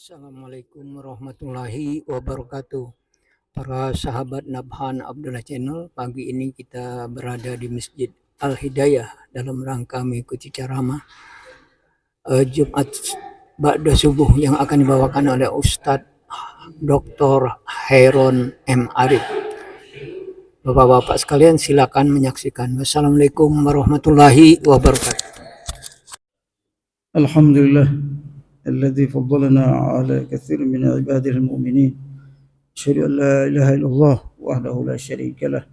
Assalamualaikum warahmatullahi wabarakatuh. Para sahabat Nabhan Abdullah Channel, pagi ini kita berada di Masjid Al-Hidayah dalam rangka mengikuti ceramah Jumat Ba'da Subuh yang akan dibawakan oleh Ustadz Dr. Heron M. Arif. Bapak-bapak sekalian silakan menyaksikan. Wassalamualaikum warahmatullahi wabarakatuh. Alhamdulillah الذي فضلنا على كثير من عباده المؤمنين أشهد أن لا إله إلا الله وحده لا شريك له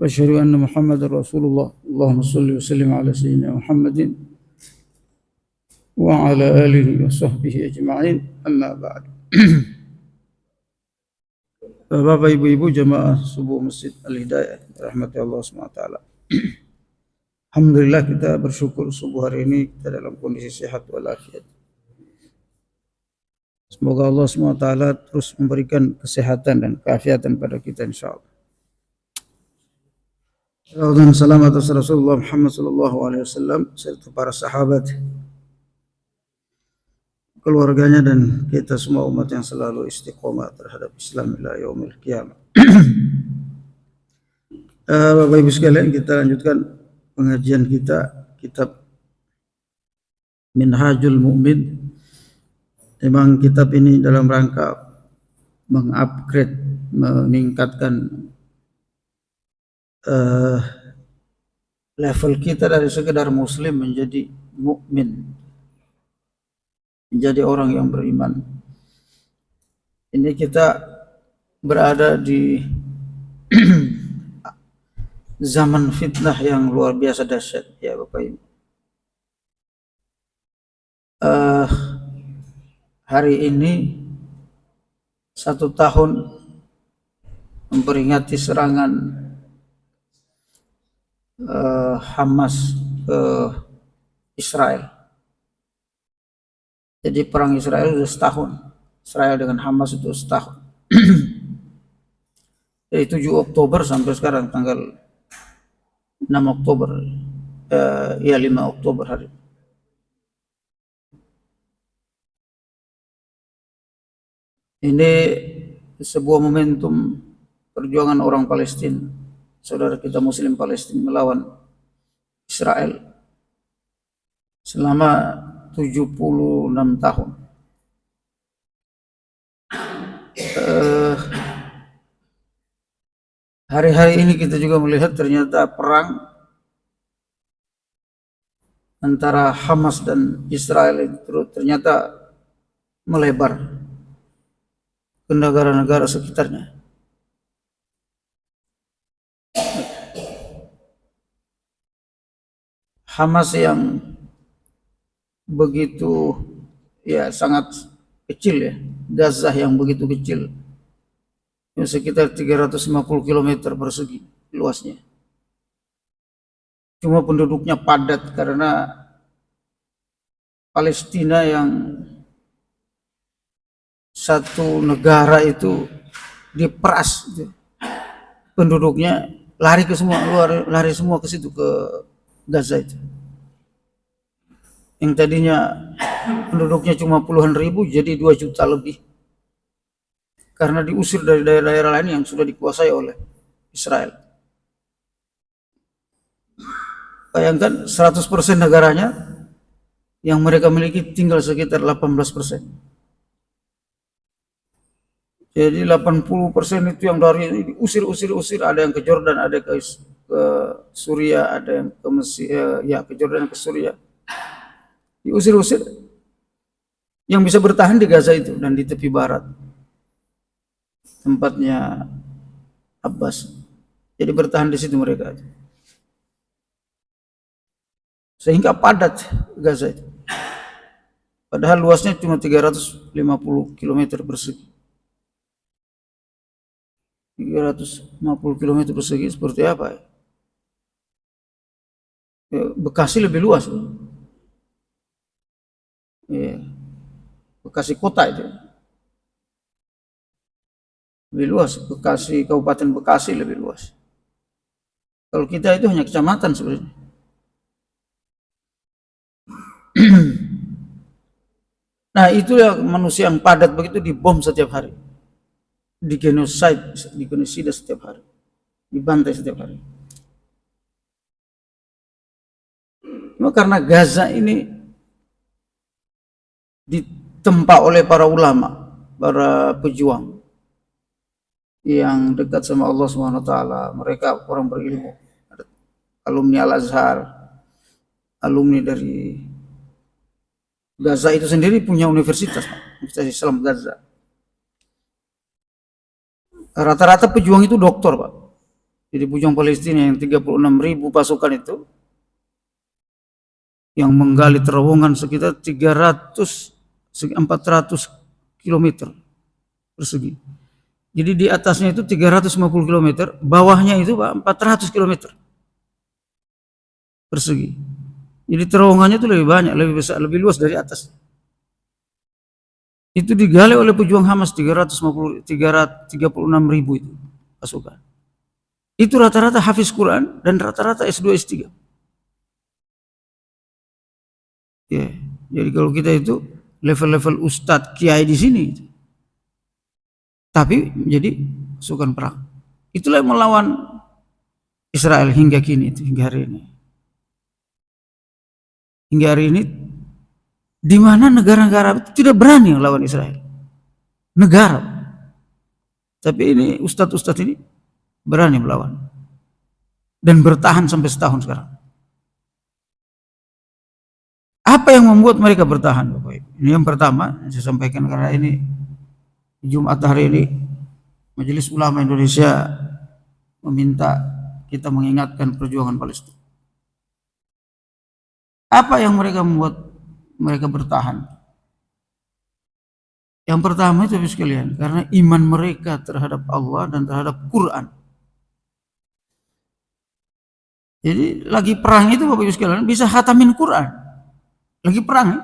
وأشهد أن محمد رسول الله اللهم صل وسلم على سيدنا محمد وعلى آله وصحبه أجمعين أما بعد. Bapak ibu-ibu jemaah subuh Masjid Al-Hidayah rahmati Allah SWT. Alhamdulillah kita bersyukur subuh hari ini kita dalam kondisi sehat walafiat. Semoga Allah SWT terus memberikan kesehatan dan keafiatan pada kita insyaAllah. Dan salam atas Rasulullah Muhammad SAW serta para sahabat, keluarganya dan kita semua umat yang selalu istiqomah terhadap Islam ila yaumil qiyamah. Bapak Ibu sekalian, kita lanjutkan pengajian kita kitab Minhajul Mu'min. Memang kitab ini dalam rangka mengupgrade, meningkatkan level kita dari sekedar muslim menjadi mukmin, menjadi orang yang beriman. Ini kita berada di zaman fitnah yang luar biasa dahsyat ya Bapak Ibu. Hari ini 1 tahun memperingati serangan Hamas ke Israel. Jadi perang Israel sudah setahun. Israel dengan Hamas itu setahun. Dari 7 Oktober sampai sekarang tanggal 6 Oktober. 5 Oktober hari ini. Ini sebuah momentum perjuangan orang Palestina, saudara kita Muslim Palestina melawan Israel selama 76 tahun. Hari-hari ini kita juga melihat ternyata perang antara Hamas dan Israel itu ternyata melebar ke negara-negara sekitarnya. Hamas yang begitu sangat kecil ya, Gaza yang begitu kecil, yang sekitar 350 km persegi luasnya. Cuma penduduknya padat karena Palestina yang satu negara itu diperas, penduduknya lari semua ke situ, ke Gaza itu. Yang tadinya penduduknya cuma puluhan ribu jadi 2 juta lebih karena diusir dari daerah-daerah lain yang sudah dikuasai oleh Israel. Bayangkan 100% negaranya yang mereka miliki tinggal sekitar 18%. Jadi 80% itu yang dari diusir, ada yang ke Jordan, ada ke Suriah, ada yang ke Mesir, ke Jordan, ke Suriah. Diusir. Yang bisa bertahan di Gaza itu dan di tepi barat, tempatnya Abbas. Jadi bertahan di situ mereka. Sehingga padat Gaza itu. Padahal luasnya cuma 350 km persegi. 350 km persegi seperti apa ya? Bekasi lebih luas. Bekasi kota itu lebih luas. Bekasi, Kabupaten Bekasi lebih luas. Kalau kita itu hanya kecamatan sebenarnya. Nah itulah manusia yang padat begitu dibom setiap hari, digenosida setiap hari, dibantai setiap hari. Cuma karena Gaza ini ditempa oleh para ulama, para pejuang yang dekat sama Allah Subhanahu wa taala, mereka orang berilmu, alumni Al-Azhar, alumni dari Gaza itu sendiri punya universitas, Universitas Islam Gaza. Rata-rata pejuang itu doktor, Pak. Jadi pejuang Palestina yang 36.000 pasukan itu yang menggali terowongan sekitar 400 km persegi. Jadi di atasnya itu 350 km, bawahnya itu Pak 400 km persegi. Jadi terowongannya itu lebih banyak, lebih besar, lebih luas dari atas. Itu digali oleh pejuang Hamas 36.000 itu pasukan. Itu rata-rata hafiz Quran dan rata-rata S2 S3. Ya, jadi kalau kita itu level-level ustadz kiai di sini, tapi menjadi pasukan perang. Itulah yang melawan Israel hingga kini, hingga hari ini. Hingga hari ini, di mana negara-negara itu tidak berani melawan Israel. Negara. Tapi ini ustadz-ustadz ini berani melawan. Dan bertahan sampai setahun sekarang. Apa yang membuat mereka bertahan, Bapak Ibu? Ini yang pertama, saya sampaikan karena ini Jumat hari ini Majelis Ulama Indonesia meminta kita mengingatkan perjuangan Palestina. Apa yang mereka membuat mereka bertahan? Yang pertama itu sekalian, karena iman mereka terhadap Allah dan terhadap Quran. Jadi lagi perang itu Bapak Ibu sekalian bisa khatamin Quran. Lagi perang ya?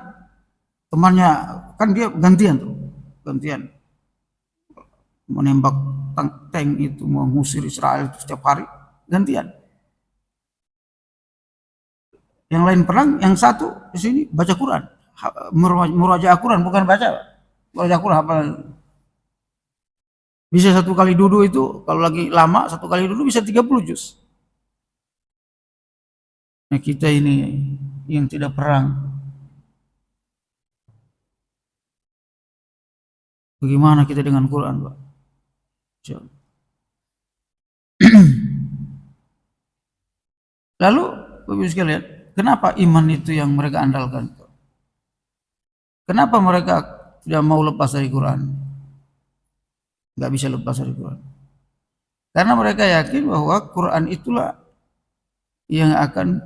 Temannya kan dia gantian menembak tank itu, mengusir Israel itu setiap hari gantian. Yang lain perang, yang satu di sini baca Quran, murajaah Quran, bukan baca, murajaah Quran hafal. Bisa satu kali duduk itu kalau lagi lama satu kali duduk bisa 30 juz. Nah kita ini yang tidak perang, bagaimana kita dengan Quran, Pak? Lalu, Bapak-Ibu sekalian, kenapa iman itu yang mereka andalkan? Kenapa mereka tidak mau lepas dari Quran? Nggak bisa lepas dari Quran. Karena mereka yakin bahwa Quran itulah yang akan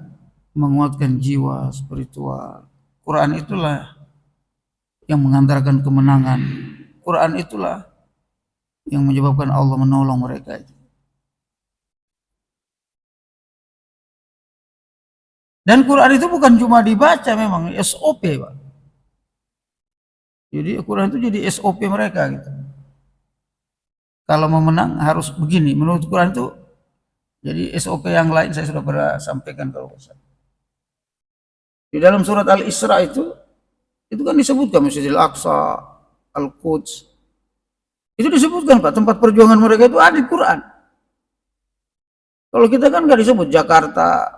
menguatkan jiwa spiritual. Quran itulah yang mengantarkan kemenangan. Quran itulah yang menyebabkan Allah menolong mereka itu. Dan Quran itu bukan cuma dibaca, memang SOP, Pak. Jadi Quran itu jadi SOP mereka gitu. Kalau mau menang harus begini. Menurut Quran itu jadi SOP yang lain saya sudah pernah sampaikan kalau Ustaz. Di dalam surat Al-Isra itu kan disebutkan Masjidil Aqsa, Al-Quds. Itu disebutkan, Pak, tempat perjuangan mereka itu ada di Quran. Kalau kita kan nggak disebut Jakarta,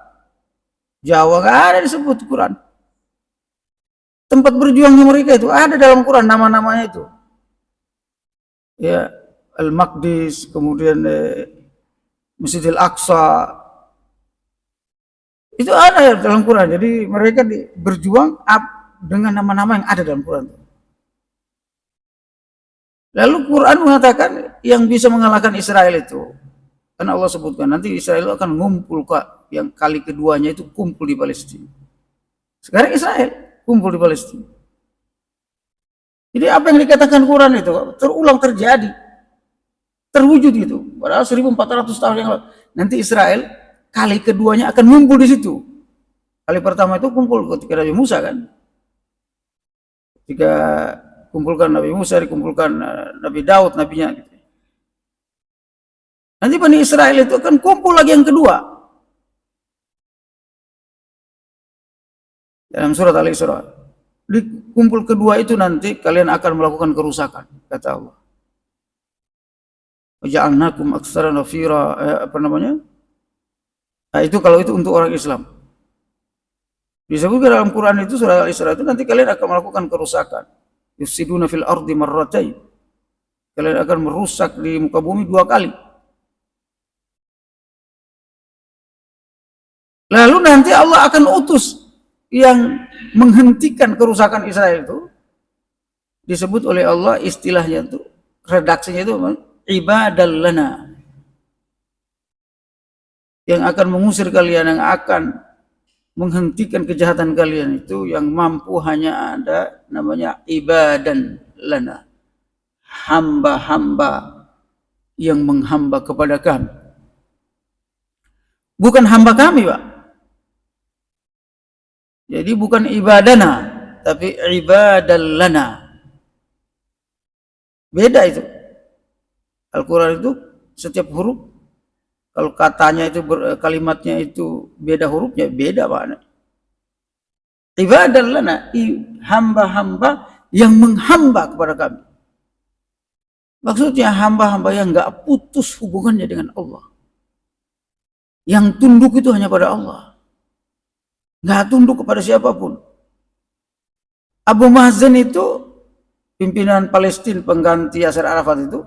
Jawa, nggak ada disebut Quran. Tempat berjuangnya mereka itu ada dalam Quran, nama-namanya itu. Ya, Al-Maqdis, kemudian Masjidil Aqsa. Itu ada dalam Quran. Jadi mereka berjuang dengan nama-nama yang ada dalam Quran. Lalu Quran mengatakan yang bisa mengalahkan Israel itu, kan Allah sebutkan nanti Israel akan ngumpul, yang kali keduanya itu kumpul di Palestina. Sekarang Israel kumpul di Palestina. Jadi apa yang dikatakan Quran itu terulang, terjadi, terwujud itu. Padahal 1400 tahun yang lalu. Nanti Israel kali keduanya akan ngumpul di situ. Kali pertama itu kumpul ketika Nabi Musa kan. Ketika kumpulkan Nabi Musa, dikumpulkan Nabi Daud, nabinya. Nanti Bani Israel itu akan kumpul lagi yang kedua. Dalam surat Al-Isra. di kumpul kedua itu nanti kalian akan melakukan kerusakan, kata Allah. Waja'alnakum aktsara nafira, apa namanya? Nah, itu kalau itu untuk orang Islam. Disebutkan dalam Quran itu surah Al-Isra itu nanti kalian akan melakukan kerusakan. Yufsiduna fil ardi marratain. Kalian akan merusak di muka bumi 2 kali. Lalu nanti Allah akan utus yang menghentikan kerusakan Israel itu. Disebut oleh Allah istilahnya itu, redaksinya itu ibadal lana. Yang akan mengusir kalian, yang akan menghentikan kejahatan kalian itu, yang mampu hanya ada namanya ibadan lana, hamba-hamba yang menghamba kepada kami, bukan hamba kami, Pak. Jadi bukan ibadana, tapi ibadan lana. Beda itu. Al-Quran itu setiap huruf, kalau katanya itu kalimatnya itu beda hurufnya, beda makna. Ibadah lana, hamba-hamba yang menghamba kepada kami. Maksudnya hamba-hamba yang enggak putus hubungannya dengan Allah. Yang tunduk itu hanya pada Allah. Enggak tunduk kepada siapapun. Abu Mazen itu pimpinan Palestina pengganti Yasser Arafat itu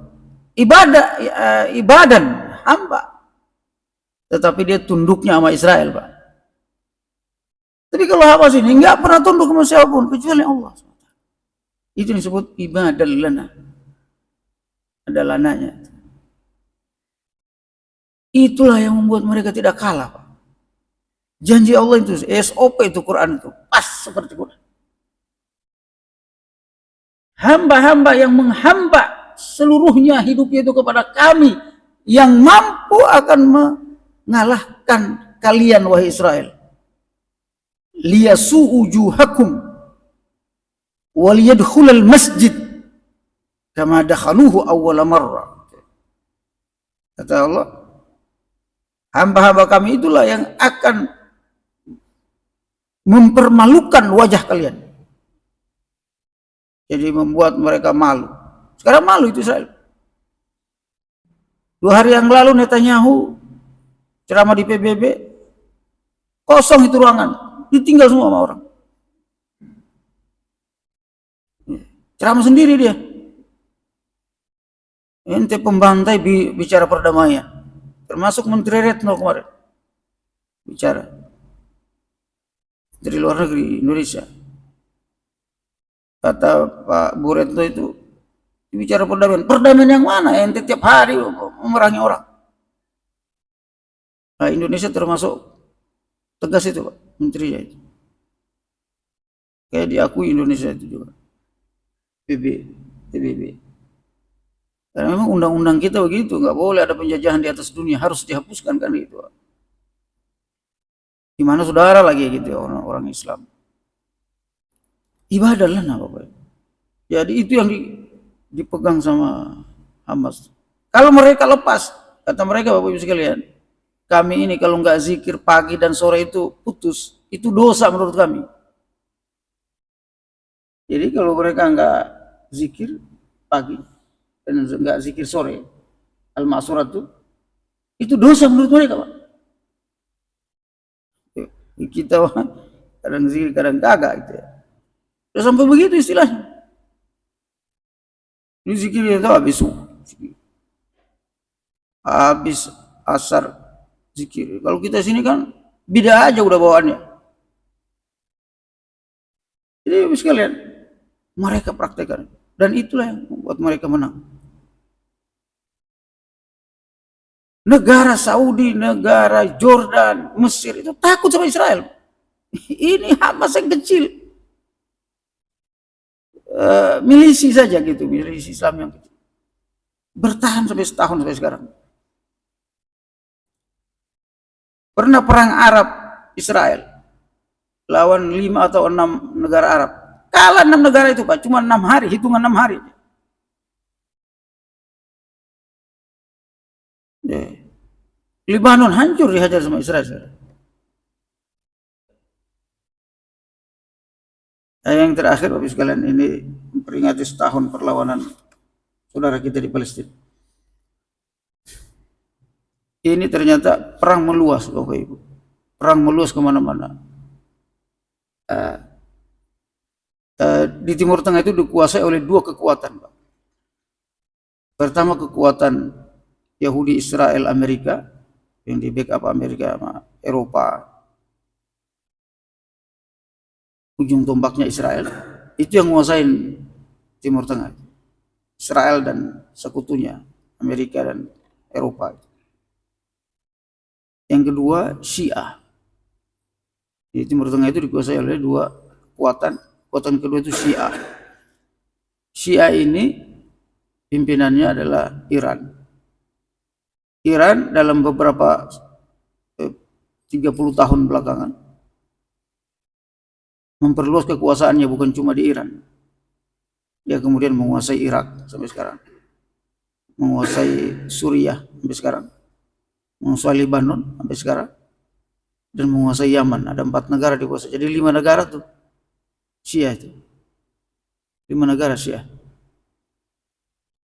ibadan, hamba. Tetapi dia tunduknya sama Israel, Pak. Tapi kalau Hamas ini enggak pernah tunduk sama siapapun kecuali Allah. Itu disebut ibadah lana. Ada lananya. Itulah yang membuat mereka tidak kalah, Pak. Janji Allah itu, SOP itu Quran itu, pas seperti Quran. Hamba-hamba yang menghamba seluruhnya hidupnya itu kepada kami, yang mampu akan mengalahkan kalian, wahai Israel. Liyasu'u wujuhakum waliyadkhulal masjid kama dakhaluhu awwala marrah. Kata Allah, hamba-hamba kami itulah yang akan mempermalukan wajah kalian. Jadi membuat mereka malu. Sekarang malu itu Israel. 2 hari yang lalu Netanyahu ceramah di PBB, kosong itu ruangan, ditinggal semua sama orang. Ceramah sendiri dia. Ente pembantai bicara perdamaian. Termasuk Menteri Retno kemarin. Bicara. Dari luar negeri, Indonesia. Kata Pak Bu Retno itu, bicara perdamaian. Perdamaian yang mana? Ente tiap hari memerangi orang. Nah, Indonesia termasuk tegas itu, Pak, menterinya itu. Kayak diakui Indonesia itu juga. PBB. Karena memang undang-undang kita begitu, nggak boleh ada penjajahan di atas dunia, harus dihapuskan kan itu. Di mana saudara lagi gitu orang-orang Islam. Ibadah lah Bapak. Jadi itu yang dipegang sama Hamas. Kalau mereka lepas, kata mereka Bapak Ibu sekalian, kami ini kalau nggak zikir pagi dan sore itu putus, itu dosa menurut kami. Jadi kalau mereka nggak zikir pagi dan nggak zikir sore, Al-Ma'surat itu dosa menurut mereka, Pak. Kita kadang zikir, kadang kagak gitu ya. Udah sampai begitu istilahnya. Ini zikir itu habis asar zikir. Kalau kita sini kan beda aja udah bawaannya. Jadi sekalian mereka praktekkan dan itulah yang membuat mereka menang. Negara Saudi, negara Jordan, Mesir itu takut sama Israel. Ini Hamas yang kecil. Milisi saja gitu, milisi Islam yang kecil. Bertahan sampai setahun sampai sekarang. Pernah perang Arab Israel lawan 5 atau 6 negara Arab. Kalah 6 negara itu, Pak, cuma 6 hari, hitungan 6 hari. Lebanon hancur dihajar sama Israel. Yang terakhir Bapak sekalian, ini memperingati setahun perlawanan saudara kita di Palestina. Ini ternyata perang meluas Bapak Ibu. Perang meluas kemana-mana. Di Timur Tengah itu dikuasai oleh dua kekuatan, Pak. Pertama kekuatan Yahudi, Israel, Amerika, yang di backup Amerika sama Eropa. Ujung tombaknya Israel. Itu yang menguasai Timur Tengah. Israel dan sekutunya, Amerika dan Eropa. Yang kedua, Syiah. Di Timur Tengah itu dikuasai oleh dua kekuatan. Kekuatan kedua itu Syiah. Syiah ini pimpinannya adalah Iran. Iran dalam beberapa 30 tahun belakangan memperluas kekuasaannya, bukan cuma di Iran. Dia kemudian menguasai Irak sampai sekarang. Menguasai Suriah sampai sekarang. Menguasai Lebanon sampai sekarang, dan menguasai Yaman. Ada 4 negara dikuasai. Jadi 5 negara tuh Syiah itu. 5 negara Syiah.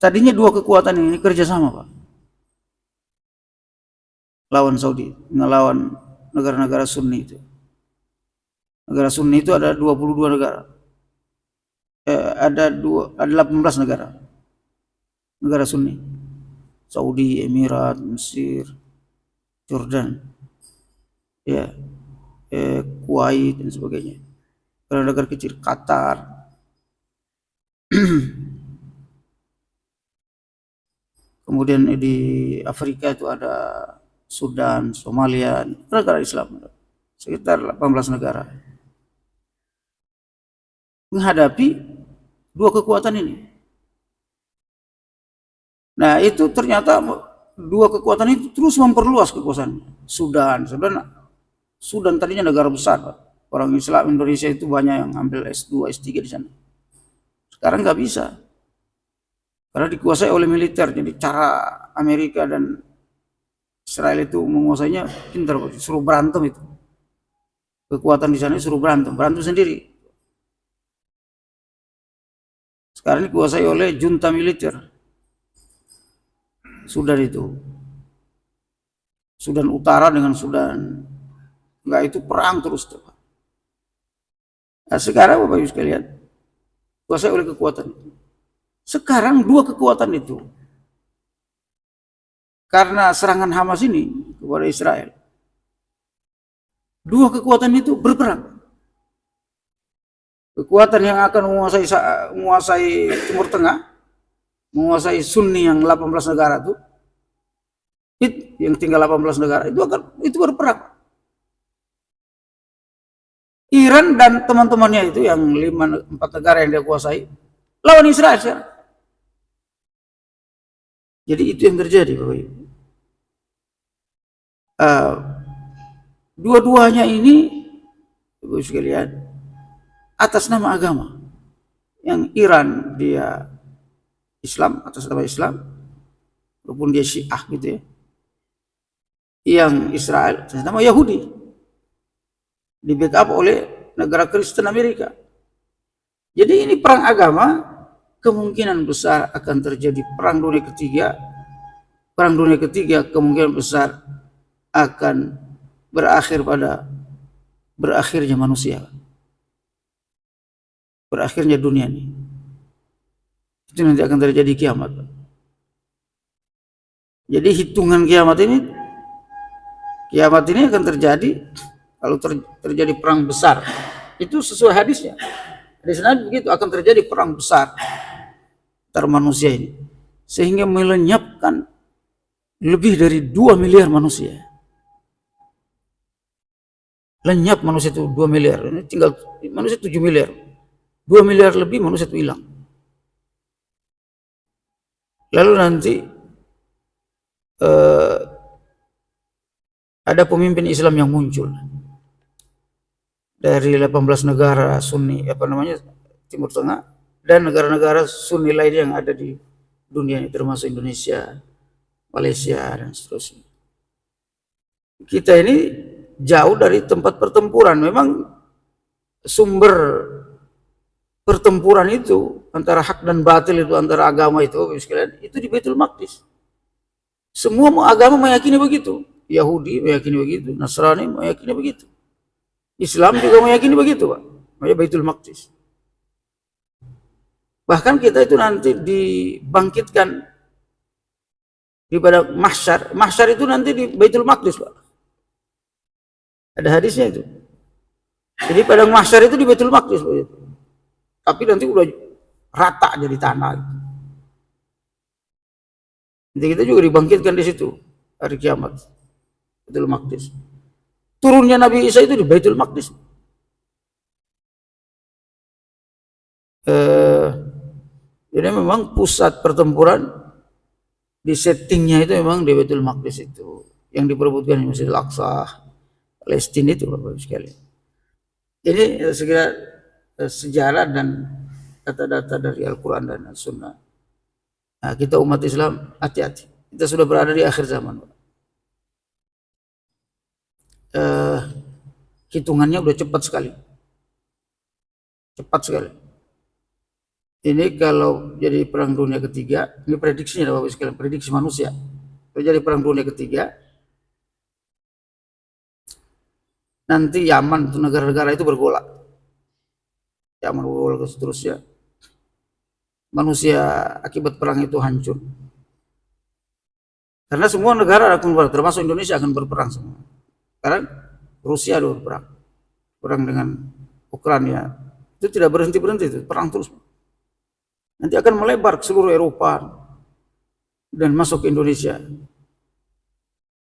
Tadinya dua kekuatan ini kerjasama, Pak. Lawan Saudi, ngelawan negara-negara Sunni itu. Negara Sunni itu ada 22 negara. Ada 18 negara. Negara Sunni. Saudi, Emirat, Mesir, Jordan, ya, Kuwait dan sebagainya. Negara kecil, Qatar. Kemudian di Afrika itu ada Sudan, Somalia, negara Islam, sekitar 18 negara. Menghadapi dua kekuatan ini. Nah, itu ternyata dua kekuatan itu terus memperluas kekuasaan. Sudan tadinya negara besar, Pak. Orang Islam Indonesia itu banyak yang ambil S2, S3 di sana. Sekarang nggak bisa. Karena dikuasai oleh militer. Jadi cara Amerika dan Israel itu menguasainya pintar, suruh berantem itu. Kekuatan di sana suruh berantem sendiri. Sekarang dikuasai oleh junta militer. Sudan itu, Sudan Utara dengan Sudan, enggak, itu perang terus. Nah, sekarang Bapak Ibu sekalian, kuasai oleh kekuatan. Sekarang dua kekuatan itu, karena serangan Hamas ini kepada Israel, dua kekuatan itu berperang. Kekuatan yang akan menguasai Timur Tengah, menguasai Sunni yang 18 negara itu, yang tinggal 18 negara itu berperang. Iran dan teman-temannya itu yang 4 negara yang dia kuasai lawan Israel sekarang. Jadi itu yang terjadi, Bapak Ibu. Dua-duanya ini, Bapak Ibu sekalian, atas nama agama. Yang Iran dia Islam, atas nama Islam, walaupun dia Syiah gitu ya. Yang Israel atas nama Yahudi, di backup oleh negara Kristen Amerika. Jadi ini perang agama, kemungkinan besar akan terjadi perang dunia ketiga. Perang dunia ketiga kemungkinan besar akan berakhir pada berakhirnya manusia, berakhirnya dunia ini. Itu nanti akan terjadi kiamat. Jadi hitungan kiamat ini akan terjadi kalau terjadi perang besar. Itu sesuai hadisnya. Hadis Nabi begitu, akan terjadi perang besar antar manusia ini, sehingga melenyapkan lebih dari 2 miliar manusia. Lenyap manusia itu 2 miliar. Ini tinggal manusia 7 miliar. 2 miliar lebih manusia itu hilang. Lalu nanti ada pemimpin Islam yang muncul dari 18 negara Sunni, Timur Tengah, dan negara-negara Sunni lain yang ada di dunia ini, termasuk Indonesia, Malaysia, dan seterusnya. Kita ini jauh dari tempat pertempuran. Memang sumber pertempuran itu antara hak dan batil itu, antara agama itu sekalian, itu di Baitul Maqdis. Semua agama meyakini begitu. Yahudi meyakini begitu, Nasrani meyakini begitu, Islam juga meyakini begitu, Pak. Baitul Maqdis. Bahkan kita itu nanti dibangkitkan di pada mahsyar. Mahsyar itu nanti di Baitul Maqdis, Pak. Ada hadisnya itu. Jadi padang mahsyar itu di Baitul Maqdis, Pak. Tapi nanti udah rata jadi tanah. Nanti kita juga dibangkitkan di situ hari kiamat. Baitul Maqdis. Turunnya Nabi Isa itu di Baitul Maqdis. Jadi memang pusat pertempuran di settingnya itu memang di Baitul Maqdis itu, yang diperebutkan di Masjid Al-Aqsa, Palestina itu, Bapak Ibu sekalian. Ini segera sejarah dan data-data dari Al-Quran dan As-Sunnah. Nah, kita umat Islam hati-hati. Kita sudah berada di akhir zaman, Pak. Hitungannya udah cepat sekali. Cepat sekali. Ini kalau jadi perang dunia ketiga, ini prediksinya Bapak sekalian, prediksi manusia. Kalau jadi perang dunia ketiga, nanti Yaman, negara-negara itu bergolak. Yaman bergolak seterusnya. Manusia akibat perang itu hancur. Karena semua negara akan berperang, termasuk Indonesia akan berperang semua. Sekarang Rusia ada berperang. Perang dengan Ukraina. Itu tidak berhenti-berhenti, itu perang terus. Nanti akan melebar ke seluruh Eropa dan masuk ke Indonesia.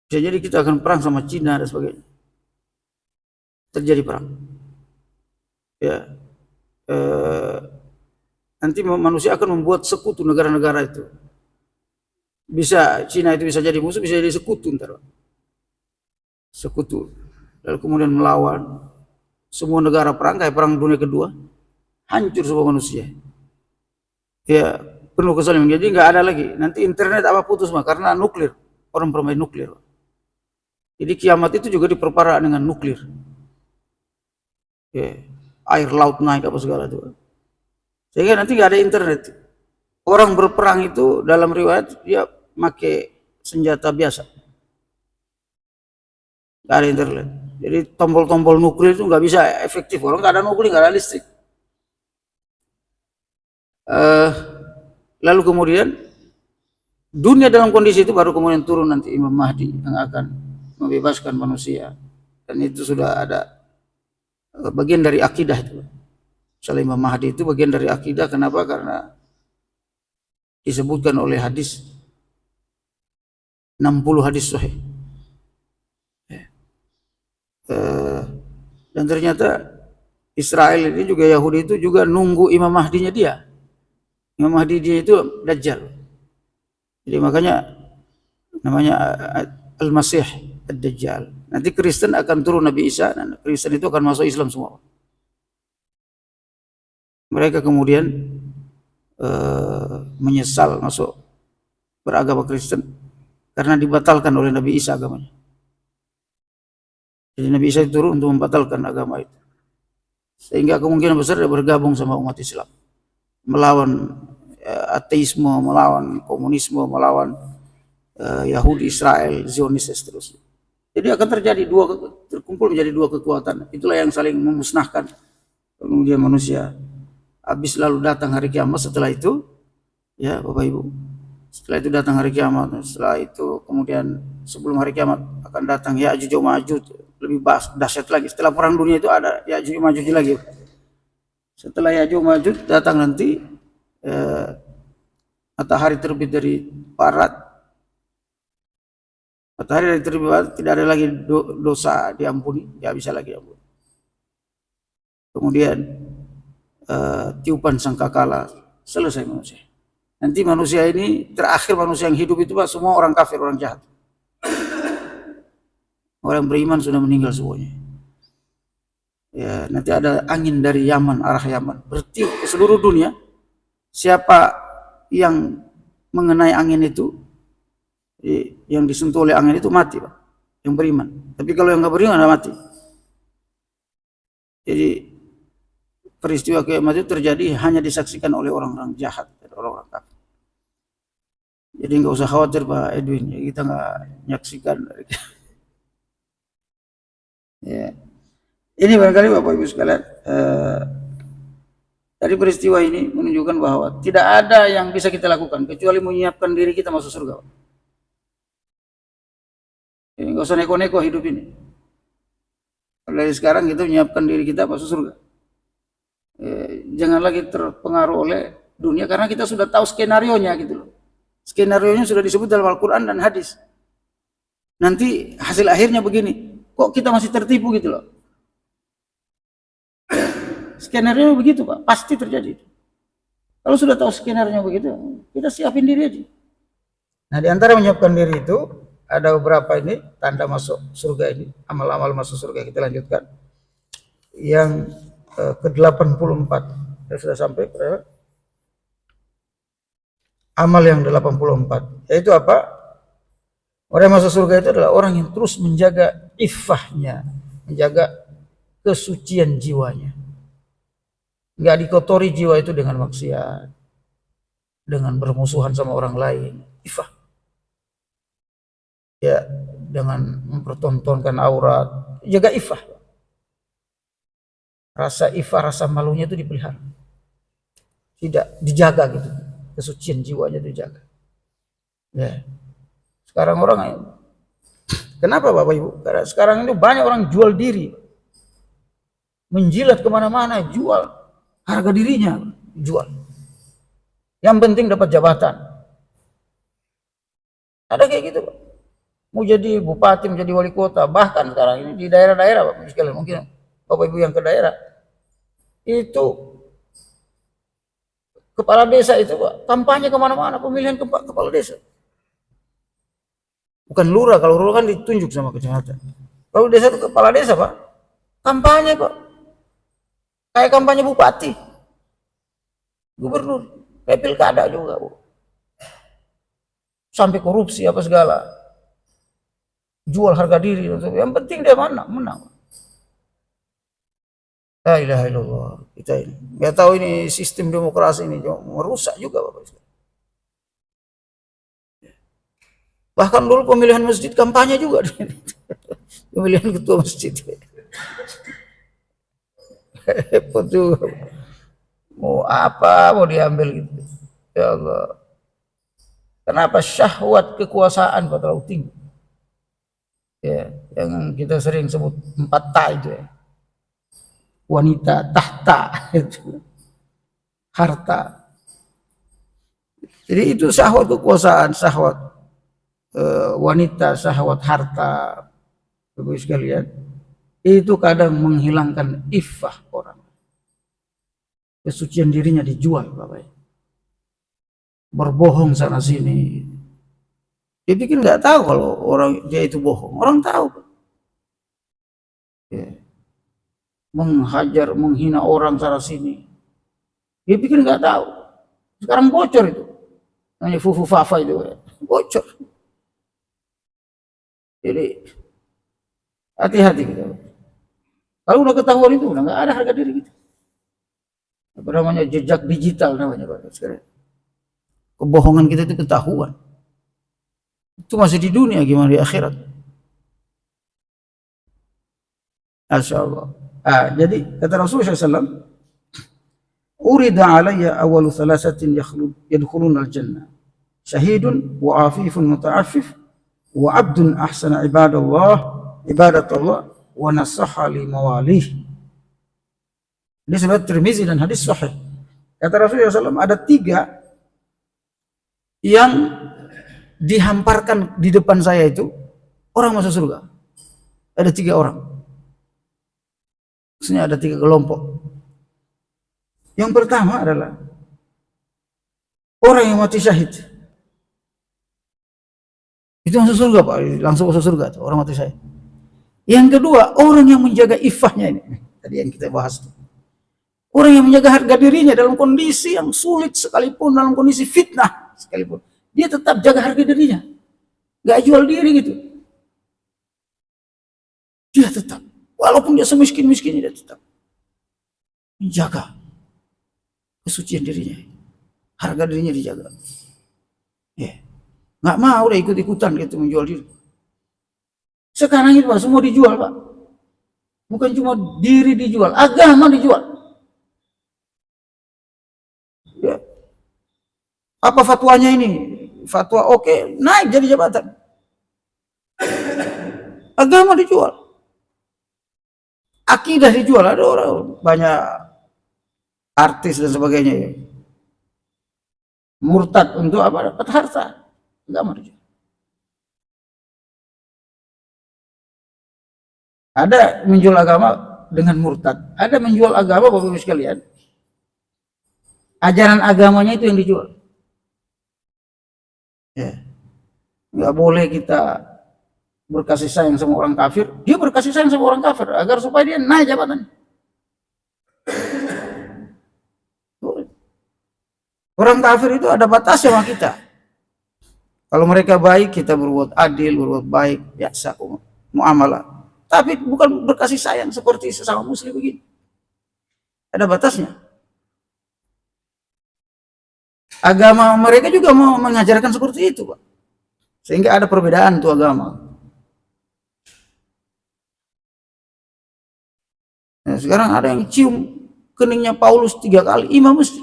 Bisa jadi kita akan perang sama Cina dan sebagainya. Terjadi perang. Ya. Nanti manusia akan membuat sekutu negara-negara itu. Bisa Cina itu bisa jadi musuh, bisa jadi sekutu ntar. Sekutu. Lalu kemudian melawan semua negara perang, kayak perang dunia kedua, hancur semua manusia. Ya, penuh kesalahan. Jadi nggak ada lagi. Nanti internet apa putus mah karena nuklir. Orang bermain nuklir. Jadi kiamat itu juga diperparah dengan nuklir. Ya, air laut naik apa segala itu. Sehingga nanti nggak ada internet. Orang berperang itu dalam riwayat dia pakai senjata biasa. Nggak ada internet. Jadi tombol-tombol nuklir itu nggak bisa efektif. Orang nggak ada nuklir, nggak ada listrik. Lalu kemudian dunia dalam kondisi itu baru kemudian turun nanti Imam Mahdi yang akan membebaskan manusia, dan itu sudah ada bagian dari akidah itu. Misalnya Imam Mahdi itu bagian dari akidah. Kenapa? Karena disebutkan oleh hadis 60 hadis sahih. Dan ternyata Israel ini juga, Yahudi itu juga nunggu Imam Mahdinya dia. Imam Mahdi dia itu Dajjal. Jadi makanya namanya Al-Masih Ad-Dajjal. Nanti Kristen akan turun Nabi Isa, dan Kristen itu akan masuk Islam semua. Mereka kemudian menyesal masuk beragama Kristen karena dibatalkan oleh Nabi Isa agamanya. Jadi Nabi Isa itu turun untuk membatalkan agama itu. Sehingga kemungkinan besar dia bergabung sama umat Islam. Melawan ateisme, melawan komunisme, melawan Yahudi, Israel, Zionis dan seterusnya. Jadi akan terjadi terkumpul menjadi dua kekuatan. Itulah yang saling memusnahkan. Kemudian manusia habis, lalu datang hari kiamat. Setelah itu, ya Bapak Ibu, setelah itu datang hari kiamat. Setelah itu kemudian sebelum hari kiamat akan datang Ya'juj wa Ma'juj, lebih dahsyat lagi. Setelah perang dunia itu ada Ya'juj wa Ma'juj lagi. Setelah Ya'juj wa Ma'juj datang nanti matahari terbit dari barat. Matahari dari terbit barat, tidak ada lagi dosa diampuni, tidak bisa lagi diampuni. Kemudian tiupan sangkakala, selesai manusia. Nanti manusia ini terakhir, manusia yang hidup itu Pak, semua orang kafir, orang jahat. Orang beriman sudah meninggal semuanya. Ya, nanti ada angin dari Yaman, arah Yaman, bertiup ke seluruh dunia. Siapa yang mengenai angin itu, yang disentuh oleh angin itu mati, Pak, yang beriman. Tapi kalau yang nggak beriman nggak mati. Jadi peristiwa kiamat itu terjadi hanya disaksikan oleh orang-orang jahat, orang-orang kafir. Jadi nggak usah khawatir Pak Edwin, ya, kita nggak menyaksikan. Ya. Ini barangkali Bapak Ibu sekalian, dari peristiwa ini menunjukkan bahwa tidak ada yang bisa kita lakukan kecuali menyiapkan diri kita masuk surga. Ini nggak usah neko-neko hidup ini. Dari sekarang kita menyiapkan diri kita masuk surga. Jangan lagi terpengaruh oleh dunia karena kita sudah tahu skenario-nya gitu loh. Skenario-nya sudah disebut dalam Al-Quran dan hadis. Nanti hasil akhirnya begini, kok kita masih tertipu gitu loh. Skenario begitu Pak, pasti terjadi. Kalau sudah tahu skenario begitu, kita siapin diri aja. Nah, di antara menyiapkan diri itu ada beberapa ini tanda masuk surga ini, amal-amal masuk surga. Kita lanjutkan. Yang ke-84. Kita sudah sampai pada amal yang 84. Yaitu apa? Orang yang masuk surga itu adalah orang yang terus menjaga iffahnya, menjaga kesucian jiwanya. Nggak dikotori jiwa itu dengan maksiat, dengan bermusuhan sama orang lain. Iffah. Ya, dengan mempertontonkan aurat, jaga iffah. Rasa iffah, rasa malunya itu dipelihara. Tidak dijaga gitu. Kesucian jiwanya dijaga. Ya. Sekarang orang, kenapa Bapak Ibu? Karena sekarang ini banyak orang jual diri. Menjilat kemana-mana, jual. Harga dirinya, jual. Yang penting dapat jabatan. Ada kayak gitu Pak. Mau jadi bupati, mau jadi wali kota, bahkan sekarang ini di daerah-daerah Bapak Ibu sekalian, mungkin Bapak Ibu yang ke daerah, itu kepala desa itu Pak, kampanye kemana-mana, pemilihan kepala desa. Bukan lurah, kalau lurah kan ditunjuk sama kecamatan. Kalau desa itu kepala desa Pak, kampanye Pak. Kayak kampanye bupati, gubernur, kayak pilkada juga Bu. Sampai korupsi apa segala. Jual harga diri, yang penting dia menang. La ilaha illallah. Kita ini nggak tahu ini sistem demokrasi ini merusak juga Bapak Ibu. Bahkan dulu pemilihan masjid kampanye juga. Pemilihan ketua masjid. Repot juga. Mau apa mau diambil gitu. Ya Allah. Kenapa syahwat kekuasaan Pak terlalu tinggi? Ya, yang kita sering sebut 4 ta itu ya. Wanita, tahta, itu. Harta. Jadi itu syahwat kekuasaan, syahwat wanita, syahwat harta. Bapak sekalian, itu kadang menghilangkan iffah orang. Kesucian dirinya dijual Bapak. Berbohong sana sini. Dia pikir nggak tahu kalau orang dia itu bohong. Orang tahu. Ya. Menghajar, menghina orang sana sini. Dia pikir nggak tahu. Sekarang bocor itu. Namanya fufu fafa itu. Bocor. Jadi hati-hati kita. Kalau udah ketahuan itu udah nggak ada harga diri kita. Apa namanya jejak digital namanya Pak sekarang. Kebohongan kita itu ketahuan. Itu masih di dunia, gimana di akhirat? Masya Allah. Jadi kata Rasulullah SAW, urida alayya awalu thalathatin yadkhulun al-jannah, syahidun wa afifun muta'affif wa abdun ahsana ibadatullah wa nasaha li mawalih. Ini riwayat Tirmizi dan hadis sahih. Kata Rasulullah SAW, ada 3 yang dihamparkan di depan saya itu orang masuk surga. Ada 3 orang. Maksudnya ada 3 kelompok. Yang pertama adalah orang yang mati syahid. Itu masuk surga Pak, langsung masuk surga tuh, orang mati syahid. Yang kedua, orang yang menjaga iffahnya ini. Tadi yang kita bahas. Orang yang menjaga harga dirinya dalam kondisi yang sulit sekalipun, dalam kondisi fitnah sekalipun. Dia tetap jaga harga dirinya. Gak jual diri gitu. Dia tetap. Walaupun dia semiskin-miskinnya dia tetap. menjaga kesucian dirinya, harga dirinya dijaga. Ya, nggak mau udah ikut-ikutan gitu menjual diri. Sekarang itu Pak, semua dijual Pak. Bukan cuma diri dijual, agama dijual. Ya. Apa fatwanya ini? Fatwa oke, naik jadi jabatan. Agama dijual. Akidah dijual. Ada orang banyak artis dan sebagainya. Ya. Murtad untuk apa? Dapat harta. Agama dijual. Ada menjual agama dengan murtad. Ada menjual agama Bapak Ibu sekalian. Ajaran agamanya itu yang dijual. Ya. Nggak boleh kita berkasih sayang sama orang kafir. Dia berkasih sayang sama orang kafir agar supaya dia naik jabatan. Orang kafir itu ada batas sama kita. Kalau mereka baik, kita berbuat adil, berbuat baik, biasa muamalah. Tapi bukan berkasih sayang seperti sesama muslim begini. Ada batasnya. Agama mereka juga mau mengajarkan seperti itu, Pak. Sehingga ada perbedaan tuh agama. Nah, sekarang ada yang cium keningnya Paulus 3 kali, imam mesti.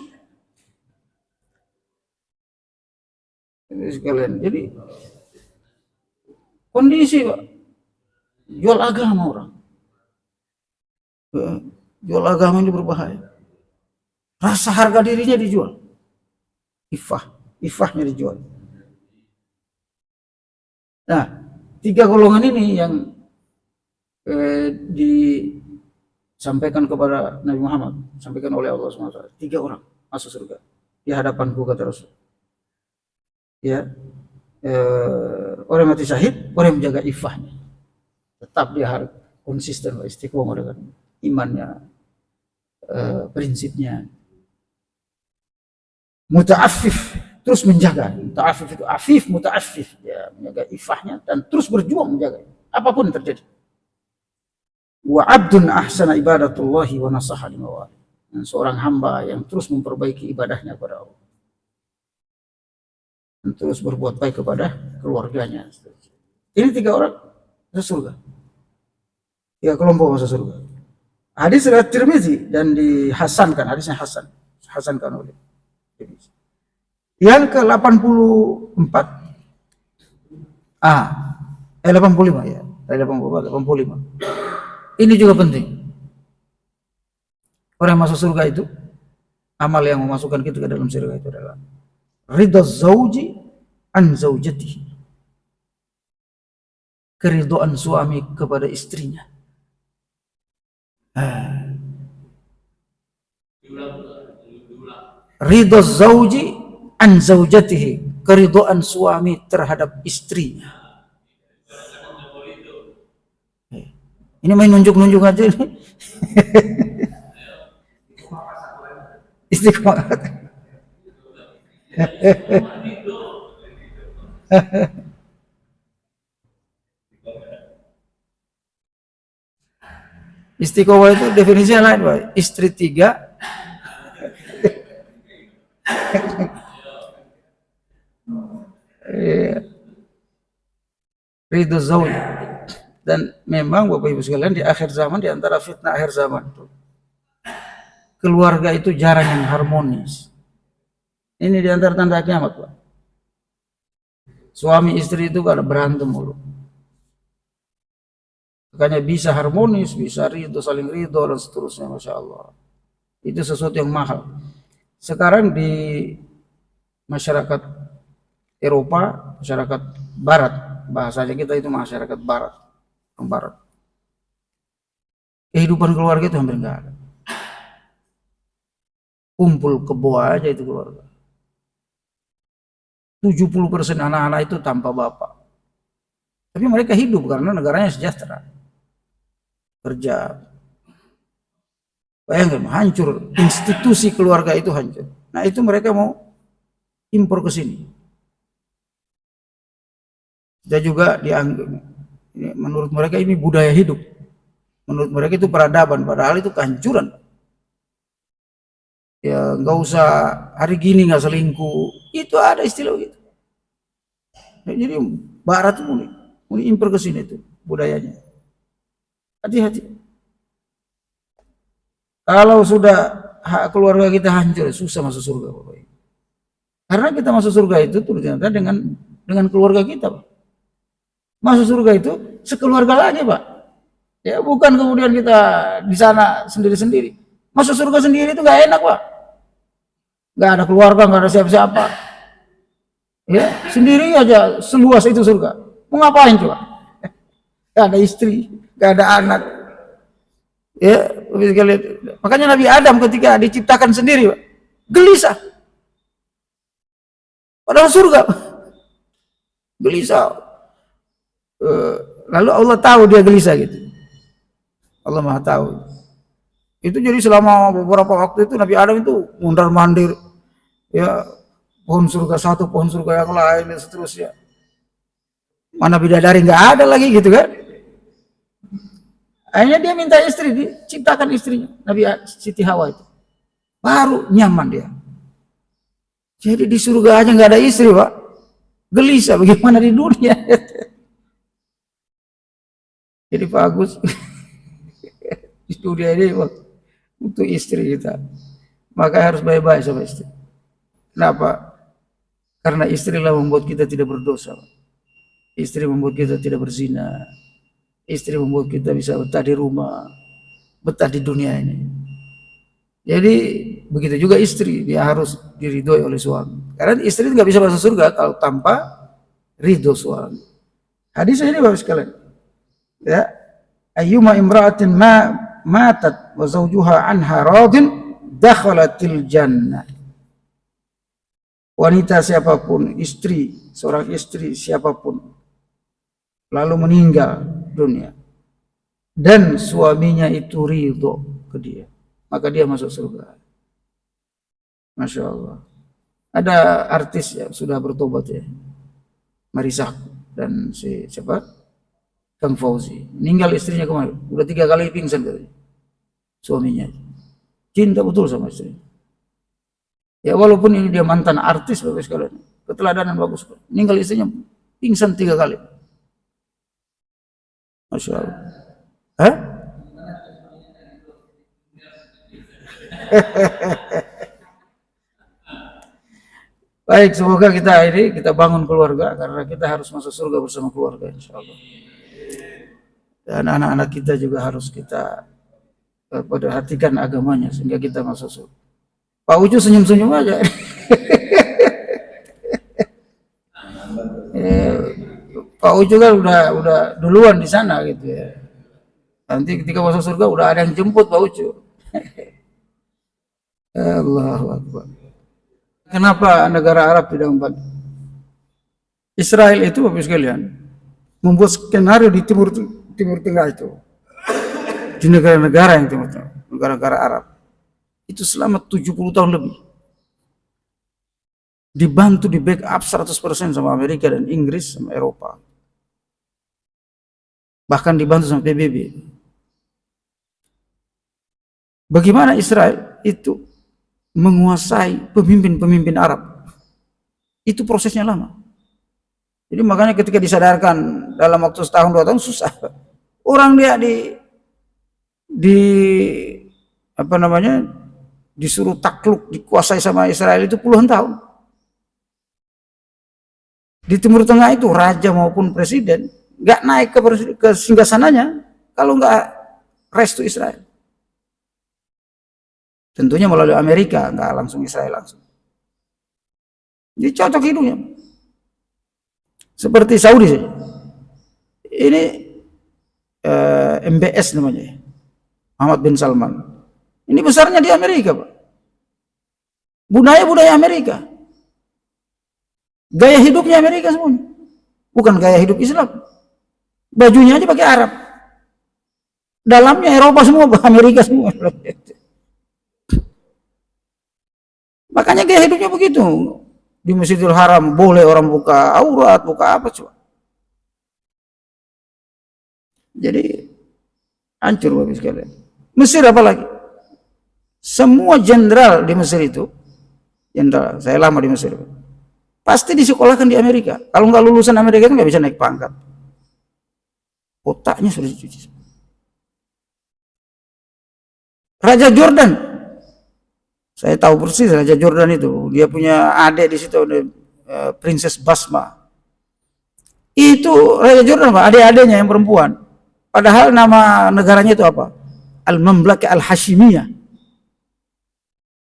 Sekalian. Jadi kondisi Pak, jual agama orang. Jual agama ini berbahaya. Rasa harga dirinya dijual. Ifahnya dijual. Nah, 3 golongan ini yang disampaikan kepada Nabi Muhammad, sampaikan oleh Allah SWT. 3 orang masuk surga di hadapanku, kata Rasul. Ya, orang mati syahid, orang yang menjaga ifahnya, tetap dia harus konsisten, istiqomah dengan imannya, prinsipnya. Muta'affif, terus menjaga. Muta'affif itu afif, muta'affif, ya, menjaga ifahnya dan terus berjuang menjaga apapun yang terjadi. Wa abdun ahsana ibadatullahi wa nasaha limawali. Seorang hamba yang terus memperbaiki ibadahnya kepada Allah. Dan terus berbuat baik kepada keluarganya. Ini 3 orang masuk surga. 3 kelompok masuk surga. Hadis riwayat Tirmizi dan dihasankan, hadisnya hasankan oleh Tirmizi. Yang ke-84 85 ya. 85. Ini juga penting. Orang yang masuk surga itu, amal yang memasukkan kita ke dalam surga itu adalah ridha zauji an zaujatihi, keridhaan suami kepada istrinya. Ridha zauji an zaujatihi, keridhaan suami terhadap istrinya. Ini main nunjuk-nunjuk aja ini. Istiqomah. Istiqomah itu definisinya lain, Pak. Istri 3 ridho zauj. Dan memang Bapak Ibu sekalian, di akhir zaman, di antara fitnah akhir zaman itu, keluarga itu jarang yang harmonis. Ini di antara tanda kiamat, Pak. Suami istri itu kalau berantem mulu. Makanya bisa harmonis, bisa ridho, saling ridho dan seterusnya, Masya Allah. Itu sesuatu yang mahal. Sekarang di masyarakat Eropa, masyarakat Barat, bahasanya kita itu masyarakat Barat, orang Barat. Kehidupan keluarga itu hampir nggak ada. Kumpul kebo aja itu keluarga. 70% anak-anak itu tanpa bapak. Tapi mereka hidup karena negaranya sejahtera. Kerja. Bayangkan, hancur. Institusi keluarga itu hancur. Nah itu mereka mau impor ke sini. Dan juga dianggap, menurut mereka ini budaya hidup. Menurut mereka itu peradaban, padahal itu kehancuran. Ya nggak usah hari gini nggak selingkuh. Itu ada istilah gitu. Jadi Barat itu mulai impor ke sini tuh budayanya. Hati-hati. Kalau sudah hak keluarga kita hancur, susah masuk surga Bapak. Karena kita masuk surga itu ternyata dengan keluarga kita, Pak. Masuk surga itu sekeluarga lagi, Pak. Ya bukan kemudian kita di sana sendiri-sendiri. Masuk surga sendiri itu nggak enak, Pak. Nggak ada keluarga, nggak ada siapa-siapa. Ya sendiri aja seluas itu surga. Mau ngapain coba? Nggak ada istri, nggak ada anak. Ya, makanya Nabi Adam ketika diciptakan sendiri, Pak, gelisah. Padahal surga, gelisah. Lalu Allah tahu dia gelisah gitu. Allah Maha tahu. Itu jadi selama beberapa waktu itu Nabi Adam itu mundar-mandir, ya pohon surga satu, pohon surga yang lain dan seterusnya. Mana bidadari nggak ada lagi gitu kan? Akhirnya dia minta istri, diciptakan istrinya Nabi Siti Hawa itu. Baru nyaman dia. Jadi di surga aja nggak ada istri, Pak. Gelisah bagaimana di dunia. Jadi Pak Agus di dunia ini untuk istri kita, maka harus baik-baik sama istri. Kenapa? Karena istrilah membuat kita tidak berdosa. Istri membuat kita tidak berzina. Istri membuat kita bisa betah di rumah, betah di dunia ini. Jadi begitu juga istri, dia harus diridhoi oleh suami. Karena istri nggak bisa masuk surga kalau tanpa ridho suami. Hadis ini bagus sekalian. Ya, ayyuma imra'atin matat wa zawjuha anha radin dakhalatil jannah. Wanita siapapun, istri, seorang istri siapapun lalu meninggal dunia dan suaminya itu ridho ke dia, maka dia masuk surga. Masya Allah. Ada artis yang sudah bertobat ya, Marisa dan siapa? Kang Fauzi. Meninggal istrinya kemarin. Udah 3 kali pingsan katanya. Suaminya. Cinta betul sama istrinya. Ya walaupun ini dia mantan artis bagus sekalian. Keteladanan bagus. Meninggal istrinya pingsan 3 kali. Masya Allah. Hah? Baik, semoga kita bangun keluarga karena kita harus masuk surga bersama keluarga insya Allah. Dan anak-anak kita juga harus kita perhatikan agamanya sehingga kita masuk surga. Pak Ucu senyum-senyum aja. Pak Ucu kan udah duluan di sana gitu ya. Nanti ketika masuk surga udah ada yang jemput Pak Ucu. Allahu Akbar. Kenapa negara Arab tidak membantu? Israel itu Bapak sekalian membuat skenario di Timur Tengah itu, di negara-negara yang Timur Tengah, negara-negara Arab itu selama 70 tahun lebih dibantu, di backup 100% sama Amerika dan Inggris sama Eropa, bahkan dibantu sama PBB. Bagaimana Israel itu menguasai pemimpin-pemimpin Arab, itu prosesnya lama. Jadi makanya ketika disadarkan dalam waktu setahun 2 tahun susah. Orang dia disuruh takluk, dikuasai sama Israel itu puluhan tahun. Di Timur Tengah itu raja maupun presiden nggak naik ke singgasananya kalau nggak restu Israel. Tentunya melalui Amerika, nggak langsung Israel langsung. Jadi cocok hidupnya. Seperti Saudi saja. Ini MBS namanya, Muhammad bin Salman. Ini besarnya di Amerika, Pak. Budaya Amerika. Gaya hidupnya Amerika semua. Bukan gaya hidup Islam. Bajunya aja pakai Arab. Dalamnya Eropa semua, Amerika semua. Makanya gaya hidupnya begitu. Di Masjidil Haram boleh orang buka aurat, buka apa coba. Jadi hancur Bapak sekalian. Mesir apalagi? semua jenderal di Mesir itu, jenderal, saya lama di Mesir, pasti disekolahkan di Amerika. Kalau nggak lulusan Amerika itu nggak bisa naik pangkat. Otaknya sudah dicuci. Raja Jordan, saya tahu persis Raja Jordan itu, dia punya adik di situ, Princess Basma. Itu Raja Jordan, Pak, adik-adiknya yang perempuan. Padahal nama negaranya itu apa? Al-Mamlakah Al-Hashimiyah.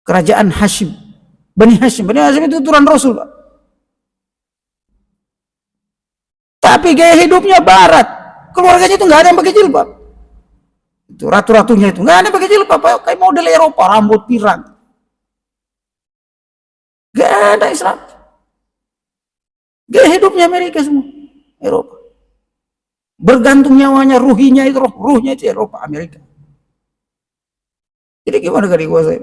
Kerajaan Hashim. Bani Hashim. Bani Hashim itu turunan Rasul, Pak. Tapi gaya hidupnya barat. Keluarganya itu nggak ada yang pakai jilbab. Itu ratu-ratunya itu nggak ada yang pakai jilbab, kayak model Eropa, rambut pirang. Nggak ada Islam. Gaya hidupnya Amerika semua, Eropa. Bergantung nyawanya, ruhnya itu Eropa, Amerika. Jadi gimana kali gua saya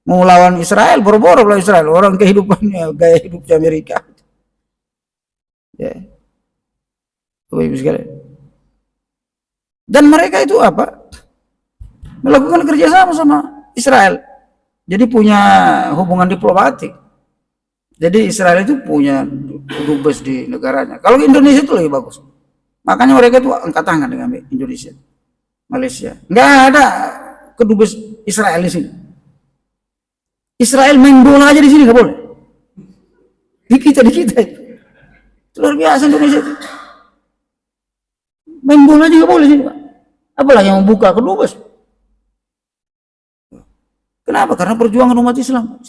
mau lawan Israel, boro-boro lawan Israel, orang kehidupannya gaya hidupnya Amerika. Ya. Bapak Ibu sekalian. Dan mereka itu apa? Melakukan kerjasama sama Israel. Jadi punya hubungan diplomatik. Jadi Israel itu punya dubes di negaranya. Kalau Indonesia itu lebih bagus. Makanya mereka itu angkat tangan dengan Indonesia, Malaysia. Nggak ada kedubes Israel di sini. Israel main bola aja di sini nggak boleh. Di kita itu luar biasa Indonesia itu. Main bola juga boleh sini, Pak. Apalagi yang membuka kedubes. Kenapa? Karena perjuangan umat Islam.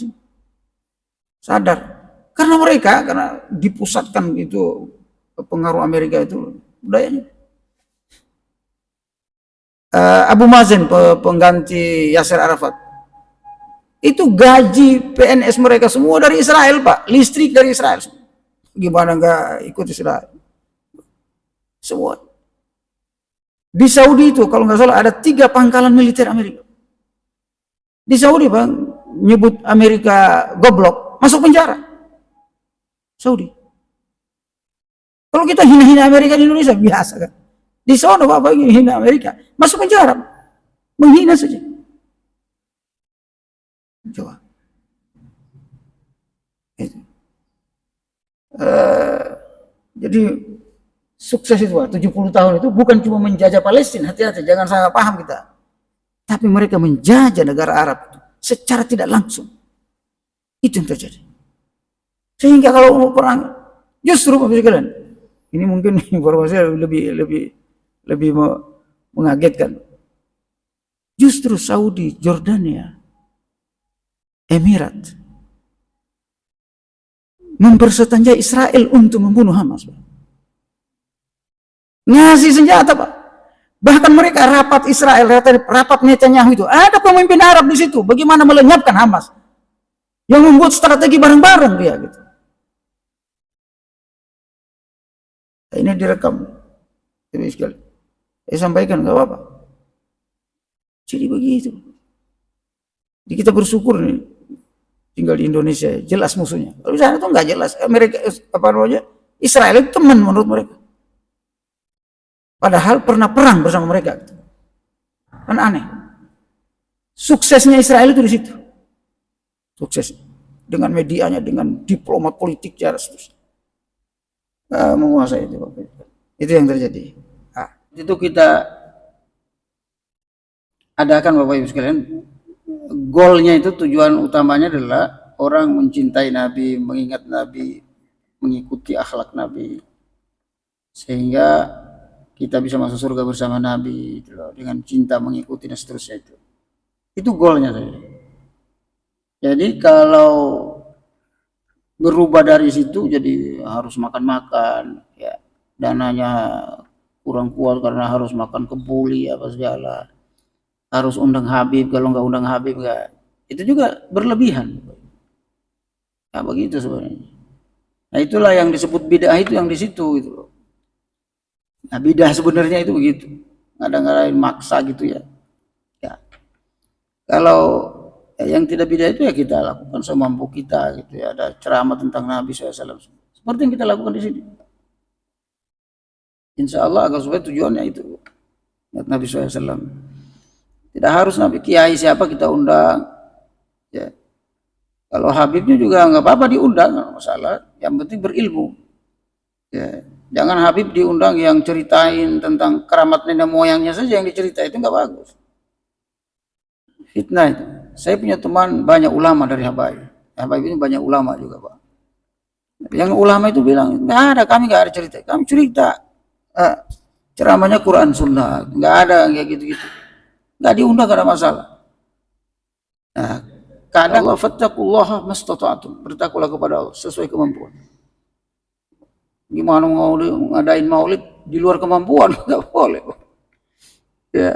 Sadar. Karena dipusatkan itu pengaruh Amerika itu budayanya. Abu Mazen pengganti Yasser Arafat. Itu gaji PNS mereka semua dari Israel, Pak. Listrik dari Israel. Gimana nggak ikut Israel? Semua. Di Saudi itu kalau nggak salah ada 3 pangkalan militer Amerika. Di Saudi, Pak, nyebut Amerika goblok, masuk penjara. Saudi. Kalau kita hina-hina Amerika di Indonesia biasa kan. Di sana Bapak hina Amerika, masuk penjara. Menghina saja. Coba. Jadi sukses itu, 70 tahun itu bukan cuma menjajah Palestina, hati-hati jangan salah paham kita. Tapi mereka menjajah negara Arab secara tidak langsung. Itu yang terjadi. Sehingga kalau mau perang, justru Bapak sekalian, ini mungkin informasinya lebih mengagetkan. Justru Saudi, Jordania, Emirat mempersetanjai Israel untuk membunuh Hamas. Ngasih senjata, Pak. Bahkan mereka rapat Israel, rapat Netanyahu itu, ada pemimpin Arab di situ. Bagaimana melenyapkan Hamas? Yang membuat strategi bareng-bareng dia gitu. Ini direkam. Sekali. Saya sampaikan nggak apa-apa. Jadi begitu. Jadi kita bersyukur nih tinggal di Indonesia, jelas musuhnya. Kalau di sana tuh nggak jelas. Amerika Israel itu teman menurut mereka. Padahal pernah perang bersama mereka. Kan aneh. Suksesnya Israel itu di situ. Sukses dengan medianya, dengan diplomat politiknya, menguasai itu. Itu yang terjadi. Nah, itu kita adakan Bapak Ibu sekalian. Goalnya itu, tujuan utamanya adalah orang mencintai Nabi, mengingat Nabi, mengikuti akhlak Nabi, sehingga kita bisa masuk surga bersama Nabi gitu loh, dengan cinta mengikuti dan seterusnya itu goalnya saja. Jadi kalau berubah dari situ jadi harus makan-makan, ya dananya kurang kuat karena harus makan kebuli apa segala, harus undang Habib, kalau nggak undang Habib nggak, itu juga berlebihan. Nah begitu sebenarnya. Nah itulah yang disebut bid'ah, itu yang di situ gitu loh. Nah bid'ah sebenarnya itu begitu, kadang-kadang maksa gitu ya. Ya. Kalau yang tidak bid'ah itu ya kita lakukan semampu kita gitu ya. Ada ceramah tentang Nabi SAW seperti yang kita lakukan di sini. Insya Allah agar supaya tujuannya itu Nabi SAW. Tidak harus Nabi kiai siapa kita undang. Ya. Kalau Habibnya juga nggak apa-apa diundang, nggak masalah. Yang penting berilmu. Ya. Jangan Habib diundang yang ceritain tentang keramat nenek moyangnya saja yang diceritain, itu nggak bagus. Fitnah itu. Saya punya teman banyak ulama dari Habaib. Habaib ini banyak ulama juga, Pak. Yang ulama itu bilang, nggak ada, kami nggak ada cerita. Kami cerita. Ceramahnya Quran Sunnah. Nggak ada kayak gitu-gitu. Nggak diundang, nggak ada masalah. Nah, kadang Allah fattaqullaha mastata'tum. Bertakwalah kepada Allah sesuai kemampuan. Gimana mau ngadain maulid di luar kemampuan? Nggak boleh. Ya,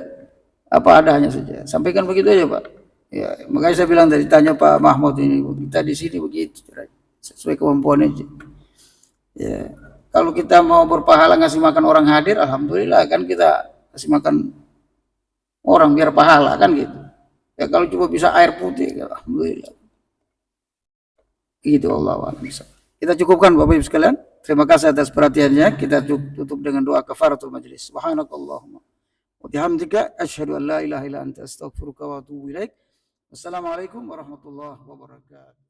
apa adanya saja. Sampaikan begitu aja, Pak. Ya, makanya saya bilang tadi, tanya Pak Mahmud ini, kita di sini begitu, sesuai kemampuan aja. Ya, kalau kita mau berpahala ngasih makan orang hadir, alhamdulillah kan kita kasih makan orang biar pahala kan gitu. Ya kalau cuma bisa air putih, ya, alhamdulillah. Gitu Allah. Kita cukupkan Bapak Ibu sekalian. Terima kasih atas perhatiannya. Kita tutup dengan doa kafaratul majlis. Subhanakallahumma wa bihamdika asyhadu an la ilaha illa anta astaghfiruka wa atubu ilaik. Wassalamualaikum warahmatullahi wabarakatuh.